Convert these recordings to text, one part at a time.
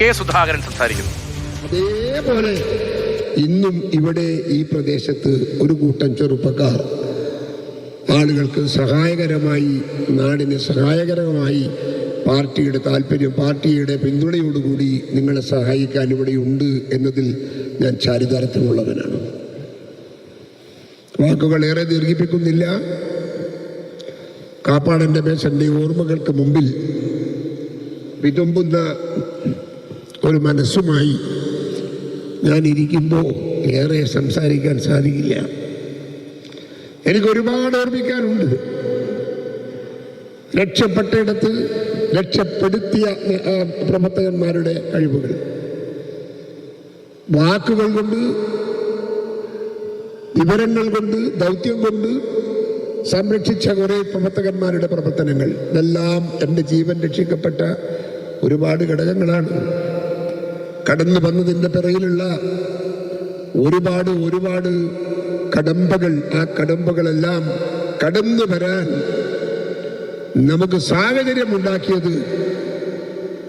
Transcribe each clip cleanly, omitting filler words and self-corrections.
K Sudhakaran സംസാരിക്കുന്നു. അതേപോലെ ഇന്നും ഇവിടെ ഈ പ്രദേശത്ത് ഒരു കൂട്ടം ചെറുപ്പക്കാർ ആളുകൾക്ക് സഹായകരമായി, നാടിന് സഹായകരമായി പാർട്ടിയുടെ താല്പര്യം, പാർട്ടിയുടെ പിന്തുണയോടുകൂടി നിങ്ങളെ സഹായിക്കാൻ ഇവിടെയുണ്ട് എന്നതിൽ ഞാൻ ചാരിതാർത്ഥ്യമുള്ളവനാണ്. വാക്കുകൾ ഏറെ ദീർഘിപ്പിക്കുന്നില്ല. കാപ്പാടൻ്റെ മേശൻ്റെ ഓർമ്മകൾക്ക് മുമ്പിൽ വിതുമ്പുന്ന ഒരു മനസ്സുമായി ഞാൻ ഇരിക്കുമ്പോൾ ഏറെ സംസാരിക്കാൻ സാധിക്കില്ല. എനിക്ക് ഒരുപാട് ഓർമ്മിക്കാനുണ്ട്. രക്ഷപ്പെട്ടയിടത്ത് രക്ഷപ്പെടുത്തിയ പ്രവർത്തകന്മാരുടെ കഴിവുകൾ, വാക്കുകൾ കൊണ്ട്, വിവരങ്ങൾ കൊണ്ട്, ദൗത്യം കൊണ്ട് സംരക്ഷിച്ച കുറേ പ്രവർത്തകന്മാരുടെ പ്രവർത്തനങ്ങൾ, ഇതെല്ലാം എൻ്റെ ജീവൻ രക്ഷിക്കപ്പെട്ട ഒരുപാട് ഘടകങ്ങളാണ്. കടന്നു വന്നതിൻ്റെ പിറകിലുള്ള ഒരുപാട് കടമ്പകൾ, ആ കടമ്പകളെല്ലാം കടന്നു വരാൻ നമുക്ക് സാഹചര്യമുണ്ടാക്കിയത്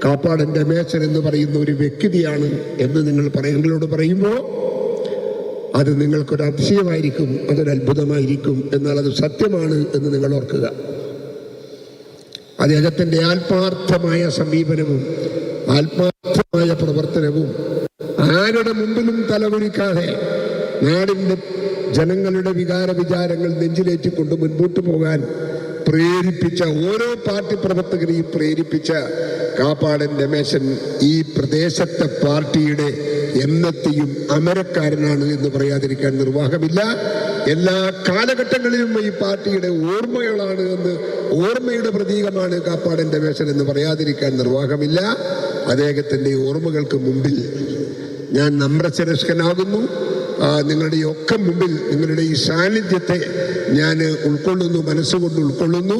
കാപ്പാടൻ്റെ മേച്ചൻ എന്ന് പറയുന്ന ഒരു വ്യക്തിയാണ് എന്ന് നിങ്ങളോട് പറയുമ്പോൾ അത് നിങ്ങൾക്കൊരു അതിശയമായിരിക്കും, അതൊരു അത്ഭുതമായിരിക്കും. എന്നാൽ അത് സത്യമാണ് എന്ന് നിങ്ങൾ ഓർക്കുക. അദ്ദേഹത്തിൻ്റെ ആത്മാർത്ഥമായ സമീപനവും ആത്മാർത്ഥമായ പ്രവർത്തനവും, ആരുടെ മുമ്പിലും തലകുനിക്കാതെ നാടിൻ്റെ ജനങ്ങളുടെ വിചാരങ്ങൾ നെഞ്ചിലേറ്റിക്കൊണ്ട് മുൻപോട്ട് പോകാൻ പ്രേരിപ്പിച്ച, ഓരോ പാർട്ടി പ്രവർത്തകരെയും പ്രേരിപ്പിച്ച കാപ്പാടൻ രമേശൻ ഈ പ്രദേശത്തെ പാർട്ടിയുടെ എന്നത്തെയും അമരക്കാരനാണ് എന്ന് പറയാതിരിക്കാൻ നിർവാഹമില്ല. എല്ലാ കാലഘട്ടങ്ങളിലും ഈ പാർട്ടിയുടെ ഓർമ്മകളാണ് എന്ന്, ഓർമ്മയുടെ പ്രതീകമാണ് കാപ്പാടൻ രമേശൻ എന്ന് പറയാതിരിക്കാൻ നിർവാഹമില്ല. അദ്ദേഹത്തിൻ്റെ ഓർമ്മകൾക്ക് മുമ്പിൽ ഞാൻ നമ്രശിരസ്കനാകുന്നു. നിങ്ങളുടെ ഒക്കെ മുമ്പിൽ നിങ്ങളുടെ ഈ സാന്നിധ്യത്തെ ഞാൻ ഉൾക്കൊള്ളുന്നു, മനസ്സുകൊണ്ട് ഉൾക്കൊള്ളുന്നു.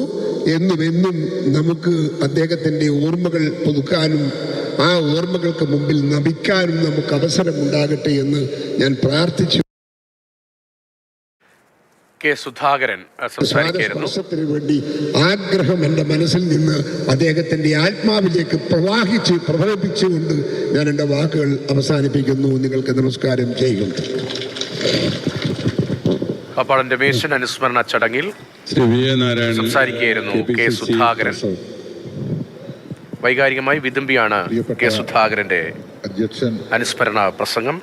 എന്നും നമുക്ക് അദ്ദേഹത്തിൻ്റെ ഓർമ്മകൾ പുതുക്കാനും ആ ഓർമ്മകൾക്ക് മുമ്പിൽ നമിക്കാനും നമുക്ക് അവസരമുണ്ടാകട്ടെ എന്ന് ഞാൻ പ്രാർത്ഥിച്ചു. കെ സുധാകരൻ സംസാരിക്കുന്നു. വേണ്ടി ആഗ്രഹം എൻ്റെ മനസ്സിൽ നിന്ന് അദ്ദേഹത്തിൻ്റെ ആത്മാവിലേക്ക് പ്രവഹിച്ചുകൊണ്ട് ഞാൻ എൻ്റെ വാക്കുകൾ അവസാനിപ്പിക്കുന്നു. നിങ്ങൾക്ക് നമസ്കാരം ചെയ്യുന്നു. കാപ്പാടൻ രമേശൻ അനുസ്മരണ ചടങ്ങിൽ സംസാരിക്കുകയായിരുന്നു കെ സുധാകരൻ. വൈകാരികമായി വിതുമ്പിയാണ് കെ സുധാകരന്റെ അനുസ്മരണ പ്രസംഗം.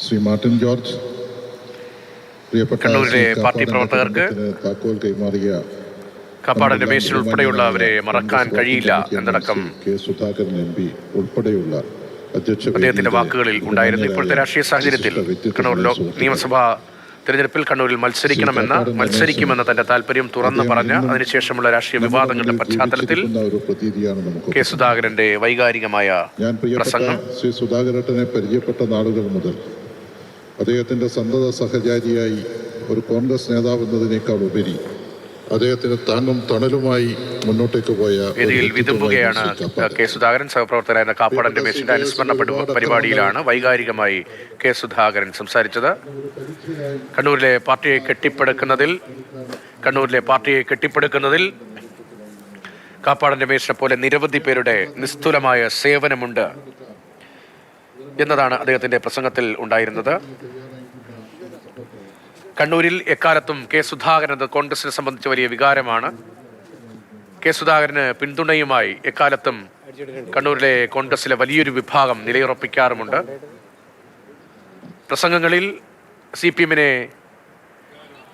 ശ്രീ മാർട്ടിൻ ജോർജ്, കണ്ണൂരിലെ പാർട്ടി പ്രവർത്തകർക്ക് കാപ്പാടൻ രമേശൻ ഉൾപ്പെടെയുള്ളവരെ മറക്കാൻ കഴിയില്ല എന്നടക്കം അദ്ദേഹത്തിന്റെ വാക്കുകളിൽ ഉണ്ടായിരുന്നു. ഇപ്പോഴത്തെ രാഷ്ട്രീയ സാഹചര്യത്തിൽ കണ്ണൂർ നിയമസഭാ തെരഞ്ഞെടുപ്പിൽ കണ്ണൂരിൽ മത്സരിക്കുമെന്ന തന്റെ താല്പര്യം തുറന്നു പറഞ്ഞ അതിനുശേഷമുള്ള രാഷ്ട്രീയ വിവാദങ്ങളുടെ പശ്ചാത്തലത്തിൽ കെ സുധാകരന്റെ വൈകാരികമായ പ്രസംഗം. ശ്രീ സുധാകരനെ പരിചയപ്പെട്ട നാളുകൾ മുതൽ അദ്ദേഹത്തിന്റെ സന്തത സഹചാരിയായി ഒരു കോൺഗ്രസ് നേതാവ് എന്നതിനേക്കാൾ ഉപരി അദ്ദേഹത്തിന് താങ്ങും തണലുമായി മുന്നോട്ടേക്ക് പോയ വേദിയിൽ വിതുമ്പുകയാണ് കെ സുധാകരൻ. സഹപ്രവർത്തകരായ കാപ്പാടൻ രമേശിന്റെ അനുസ്മരണ പരിപാടിയിലാണ് വൈകാരികമായി കെ സുധാകരൻ സംസാരിച്ചത്. കണ്ണൂരിലെ പാർട്ടിയെ കെട്ടിപ്പടുക്കുന്നതിൽ കാപ്പാടൻ രമേശിനെ പോലെ നിരവധി പേരുടെ നിസ്തുലമായ സേവനമുണ്ട് എന്നതാണ് അദ്ദേഹത്തിന്റെ പ്രസംഗത്തിൽ ഉണ്ടായിരുന്നത്. കണ്ണൂരിൽ എക്കാലത്തും കെ സുധാകരൻ എന്നത് കോൺഗ്രസിനെ സംബന്ധിച്ച വലിയ വികാരമാണ്. കെ സുധാകരന് പിന്തുണയുമായി എക്കാലത്തും കണ്ണൂരിലെ കോൺഗ്രസിലെ വലിയൊരു വിഭാഗം നിലയുറപ്പിക്കാറുമുണ്ട്. പ്രസംഗങ്ങളിൽ CPM-നെ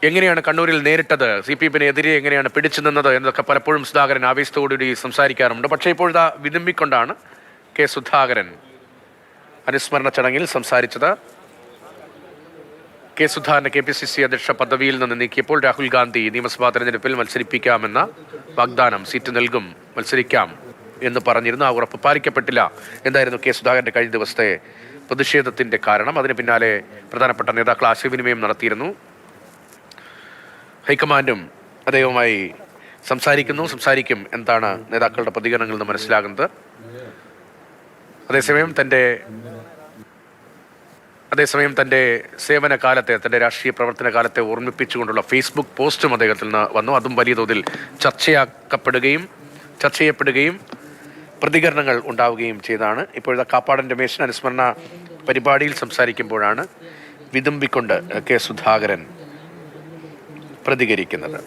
എങ്ങനെയാണ് കണ്ണൂരിൽ നേരിട്ടത്, CPM-നെതിരെ എങ്ങനെയാണ് പിടിച്ചു നിന്നത് എന്നതൊക്കെ പലപ്പോഴും സുധാകരൻ ആവേശത്തോടുകൂടി സംസാരിക്കാറുമുണ്ട്. പക്ഷേ ഇപ്പോഴത്തെ വിതുമ്പിക്കൊണ്ടാണ് കെ സുധാകരൻ അനുസ്മരണ ചടങ്ങിൽ സംസാരിച്ചത്. കെ സുധാകരനെ KPCC അധ്യക്ഷ പദവിയിൽ നിന്ന് നീക്കിയപ്പോൾ രാഹുൽ ഗാന്ധി നിയമസഭാ തെരഞ്ഞെടുപ്പിൽ മത്സരിപ്പിക്കാമെന്ന വാഗ്ദാനം, സീറ്റ് നൽകും, മത്സരിക്കാം എന്ന് പറഞ്ഞിരുന്നു. ആ ഉറപ്പ് പാലിക്കപ്പെട്ടില്ല എന്തായിരുന്നു കെ സുധാകരന്റെ കഴിഞ്ഞ ദിവസത്തെ പ്രതിഷേധത്തിന്റെ കാരണം. അതിന് പിന്നാലെ പ്രധാനപ്പെട്ട നേതാക്കൾ ആശയവിനിമയം നടത്തിയിരുന്നു. ഹൈക്കമാൻഡും അദ്ദേഹവുമായി സംസാരിക്കും എന്താണ് നേതാക്കളുടെ പ്രതികരണങ്ങളിൽ നിന്ന് മനസ്സിലാകുന്നത്. അതേസമയം തൻ്റെ സേവന കാലത്തെ, തൻ്റെ രാഷ്ട്രീയ പ്രവർത്തന കാലത്തെ ഓർമ്മിപ്പിച്ചുകൊണ്ടുള്ള ഫേസ്ബുക്ക് പോസ്റ്റും അദ്ദേഹത്തിൽ നിന്ന് വന്നു. അതും വലിയ തോതിൽ ചർച്ച ചെയ്യപ്പെടുകയും പ്രതികരണങ്ങൾ ഉണ്ടാവുകയും ചെയ്താണ്. ഇപ്പോഴത്തെ കാപ്പാടൻ രമേശൻ അനുസ്മരണ പരിപാടിയിൽ സംസാരിക്കുമ്പോഴാണ് വിതുമ്പിക്കൊണ്ട് കെ സുധാകരൻ പ്രതികരിക്കുന്നത്.